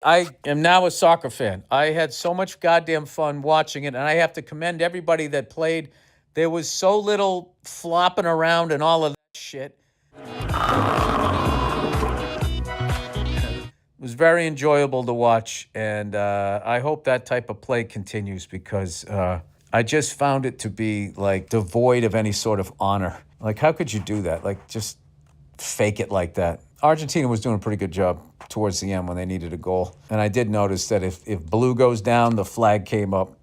I am now a soccer fan. I had so much goddamn fun watching it, and I have to commend everybody that played. There was so little flopping around and all of that shit. It was very enjoyable to watch, and I hope that type of play continues because I just found it to be like devoid of any sort of honor. Like, how could you do that? Like, just fake it like that. Argentina was doing a pretty good job towards the end when they needed a goal. And I did notice that if blue goes down, the flag came up.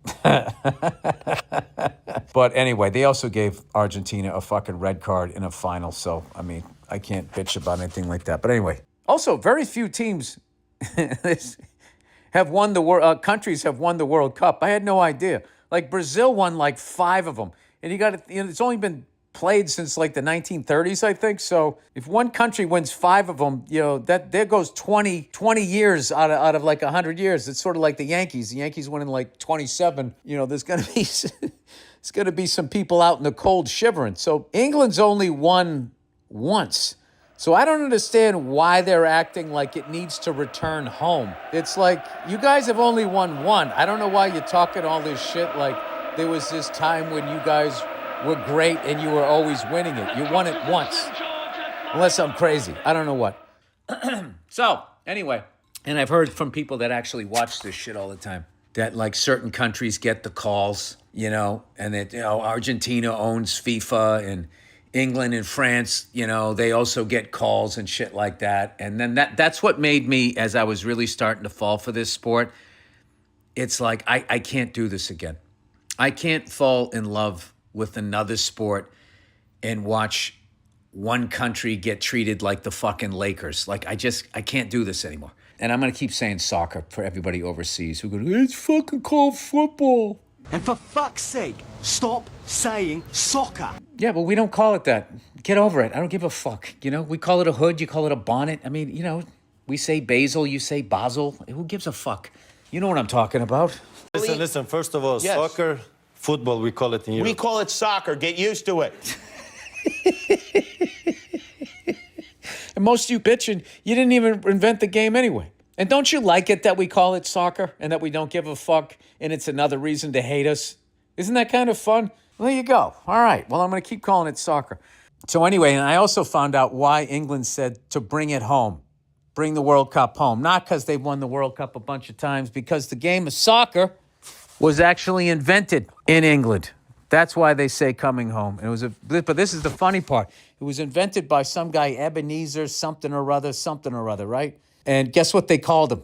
But anyway, they also gave Argentina a fucking red card in a final. So, I mean, I can't bitch about anything like that. But anyway, also, very few teams have won the world. Countries have won the World Cup. I had no idea. Like Brazil won like 5 of them, and it's only been played since like the 1930s, I think. So if one country wins 5 of them, that there goes 20 years out of like 100 years. It's sort of like the Yankees. The Yankees winning like 27. There's gonna be it's gonna be some people out in the cold shivering. So England's only won once. So I don't understand why they're acting like it needs to return home. It's like, you guys have only won one. I don't know why you're talking all this shit like there was this time when you guys were great and you were always winning it. You won it once. Unless I'm crazy. I don't know what. So, anyway. And I've heard from people that actually watch this shit all the time that like certain countries get the calls, and that, Argentina owns FIFA and England and France, they also get calls and shit like that. And then that's what made me, as I was really starting to fall for this sport, it's like, I can't do this again. I can't fall in love with another sport and watch one country get treated like the fucking Lakers. Like, I can't do this anymore. And I'm going to keep saying soccer for everybody overseas who go, it's fucking called football. And for fuck's sake, stop saying soccer. Yeah, but we don't call it that. Get over it. I don't give a fuck. We call it a hood. You call it a bonnet. I mean, we say basil. You say basil. Who gives a fuck? You know what I'm talking about. Listen. First of all, soccer, football, we call it in Europe. We call it soccer. Get used to it. And most of you bitching, you didn't even invent the game anyway. And don't you like it that we call it soccer and that we don't give a fuck and it's another reason to hate us? Isn't that kind of fun? Well, there you go. All right. Well, I'm going to keep calling it soccer. So anyway, and I also found out why England said to bring it home, bring the World Cup home. Not because they've won the World Cup a bunch of times, because the game of soccer was actually invented in England. That's why they say coming home. But this is the funny part. It was invented by some guy, Ebenezer something or other, right? And guess what they called him?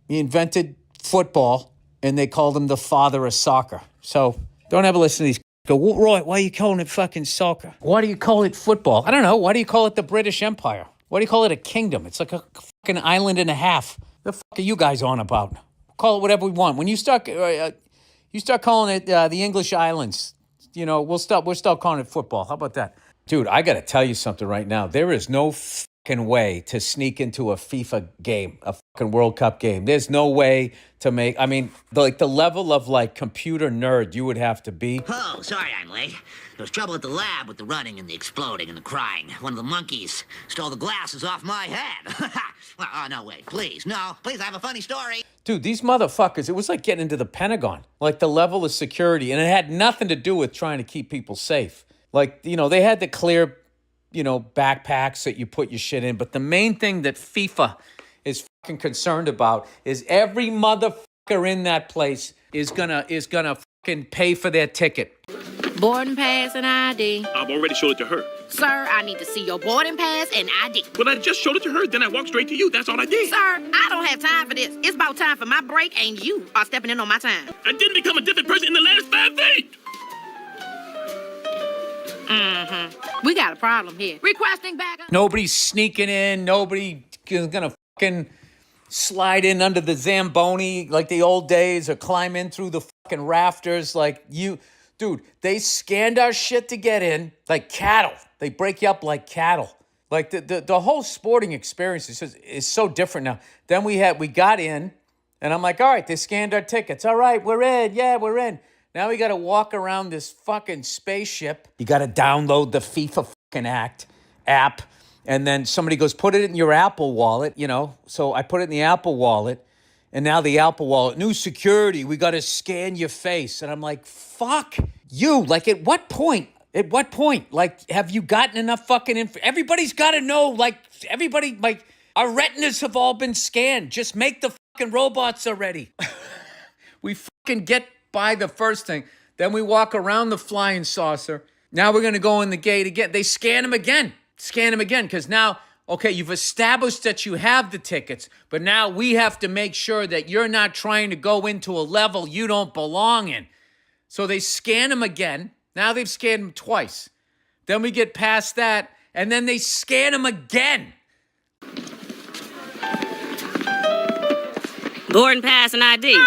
He invented football, and they called him the father of soccer. So don't ever listen to these. Go, well, Roy, why are you calling it fucking soccer? Why do you call it football? I don't know. Why do you call it the British Empire? Why do you call it a kingdom? It's like a fucking island and a half. The fuck are you guys on about? Call it whatever we want. When you start calling it the English islands, we'll start calling it football. How about that? Dude, I got to tell you something right now. There is no fucking way to sneak into a FIFA game, a fucking World Cup game. There's no way to make, the level of computer nerd you would have to be. Oh, sorry I'm late. There was trouble at the lab with the running and the exploding and the crying. One of the monkeys stole the glasses off my head. Well, no, wait, please. No, please, I have a funny story. Dude, these motherfuckers, it was like getting into the Pentagon. Like the level of security, and it had nothing to do with trying to keep people safe. They had to clear, backpacks that you put your shit in. But the main thing that FIFA is fucking concerned about is every motherfucker in that place is gonna fucking pay for their ticket. Boarding pass and ID. I've already showed it to her. Sir, I need to see your boarding pass and ID. Well, I just showed it to her, then I walked straight to you. That's all I did. Sir, I don't have time for this. It's about time for my break, and you are stepping in on my time. I didn't become a different person in the last 5 feet. We got a problem here. Requesting backup. Nobody's sneaking in. Nobody is gonna fucking slide in under the Zamboni like the old days or climb in through the fucking rafters like you. Dude, they scanned our shit to get in like cattle. They break you up like cattle. Like the whole sporting experience is so different now. Then we got in, and I'm like, all right, they scanned our tickets. All right, we're in. Yeah, we're in. Now we got to walk around this fucking spaceship. You got to download the FIFA fucking app. And then somebody goes, put it in your Apple wallet, So I put it in the Apple wallet. And now the Apple Wallet, new security, we got to scan your face. And I'm like, fuck you. Like, at what point? At what point? Like, have you gotten enough fucking info? Everybody's got to know, like, everybody, like, our retinas have all been scanned. Just make the fucking robots already. We fucking get by the first thing. Then we walk around the flying saucer. Now we're going to go in the gate again. They scan them again. Scan them again. Because now, okay, you've established that you have the tickets. But now we have to make sure that you're not trying to go into a level you don't belong in. So they scan them again. Now they've scanned them twice. Then we get past that. And then they scan them again. Boarding pass and ID.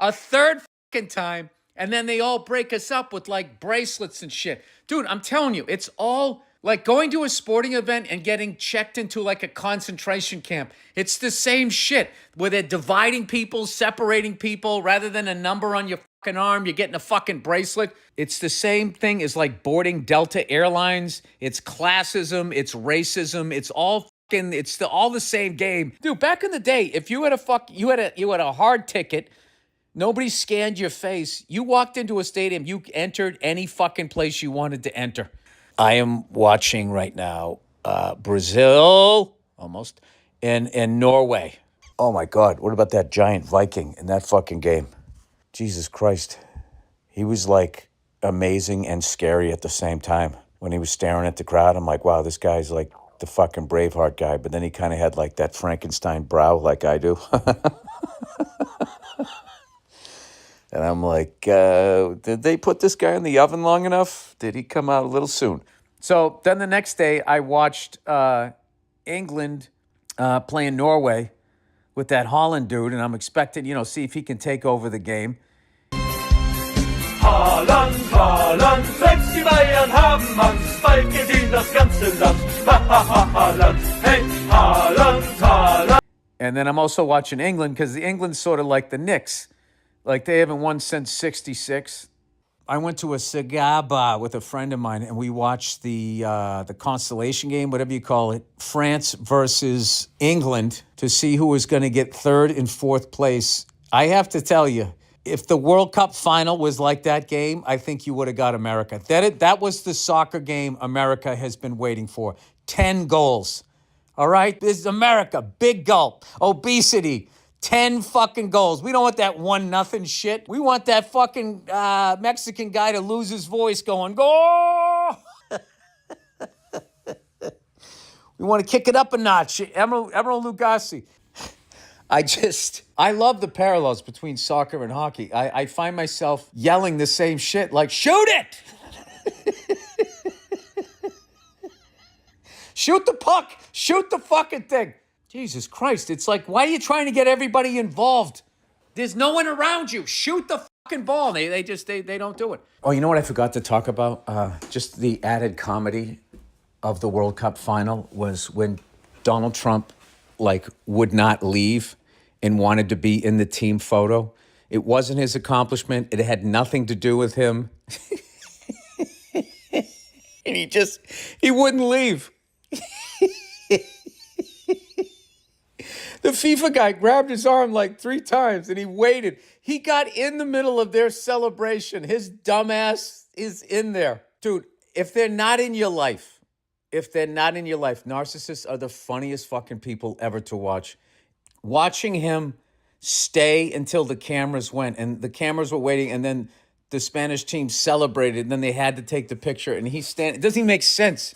A third fucking time. And then they all break us up with like bracelets and shit. Dude, I'm telling you, it's all like going to a sporting event and getting checked into like a concentration camp. It's the same shit where they're dividing people, separating people. Rather than a number on your fucking arm, you're getting a fucking bracelet. It's the same thing as like boarding Delta Airlines. It's classism, it's racism, it's all fucking, all the same game. Dude, back in the day, if you had you had a hard ticket, nobody scanned your face. You walked into a stadium, you entered any fucking place you wanted to enter. I am watching right now Brazil, almost, and Norway. Oh my God, what about that giant Viking in that fucking game? Jesus Christ. He was like amazing and scary at the same time. When he was staring at the crowd, I'm like, wow, this guy's like the fucking Braveheart guy. But then he kind of had like that Frankenstein brow like I do. And I'm like, did they put this guy in the oven long enough? Did he come out a little soon? So then the next day, I watched England playing Norway with that Holland dude, and I'm expecting, see if he can take over the game. Haaland, Haaland, selbst die Bayern haben Angst, bald geht ihnen das ganze Land. Haaland, hey, Haaland, Haaland. And then I'm also watching England, because England's sort of like the Knicks. Like, they haven't won since 66. I went to a cigar bar with a friend of mine, and we watched the constellation game, whatever you call it, France versus England, to see who was going to get third and fourth place. I have to tell you, if the World Cup final was like that game, I think you would have got America. That was the soccer game America has been waiting for. 10 goals. All right? This is America. Big gulp. Obesity. 10 fucking goals. We don't want that 1-0 shit. We want that fucking Mexican guy to lose his voice going, go! We want to kick it up a notch. Emerald Lagasse. I love the parallels between soccer and hockey. I find myself yelling the same shit, like, shoot it! Shoot the puck! Shoot the fucking thing! Jesus Christ, it's like, why are you trying to get everybody involved? There's no one around you. Shoot the fucking ball. They don't do it. Oh, you know what I forgot to talk about? Just the added comedy of the World Cup final was when Donald Trump, would not leave and wanted to be in the team photo. It wasn't his accomplishment. It had nothing to do with him. And he wouldn't leave. The FIFA guy grabbed his arm 3 times and he waited. He got in the middle of their celebration. His dumbass is in there. Dude, if they're not in your life, narcissists are the funniest fucking people ever to watch. Watching him stay until the cameras went and the cameras were waiting and then the Spanish team celebrated and then they had to take the picture and he's standing. It doesn't even make sense.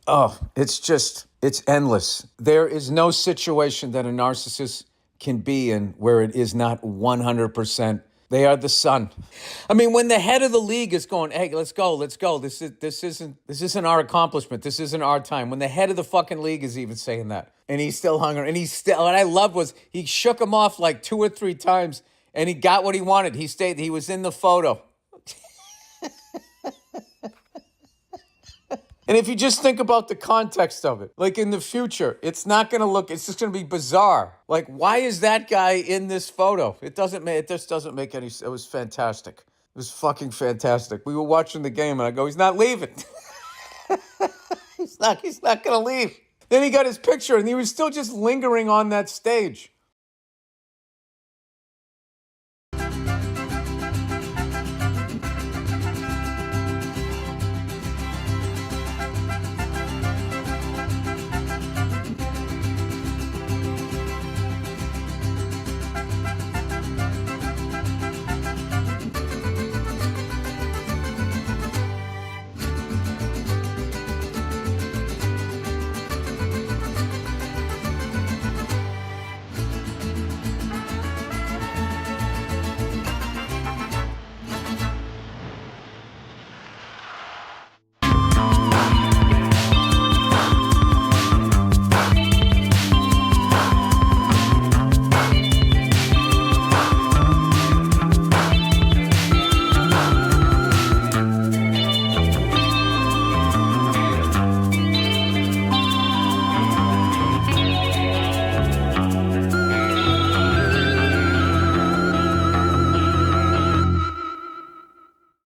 Oh, it's endless. There is no situation that a narcissist can be in where it is not 100%. They are the sun. I mean, when the head of the league is going, hey, let's go. This isn't our accomplishment. This isn't our time. When the head of the fucking league is even saying that. And he's still hungry. And what I loved was he shook him off 2 or 3 times and he got what he wanted. He stayed. He was in the photo. And if you just think about the context of it, in the future, it's not going to it's just going to be bizarre. Why is that guy in this photo? It just doesn't make any sense. It was fantastic. It was fucking fantastic. We were watching the game and I go, he's not leaving. He's not going to leave. Then he got his picture, and he was still just lingering on that stage.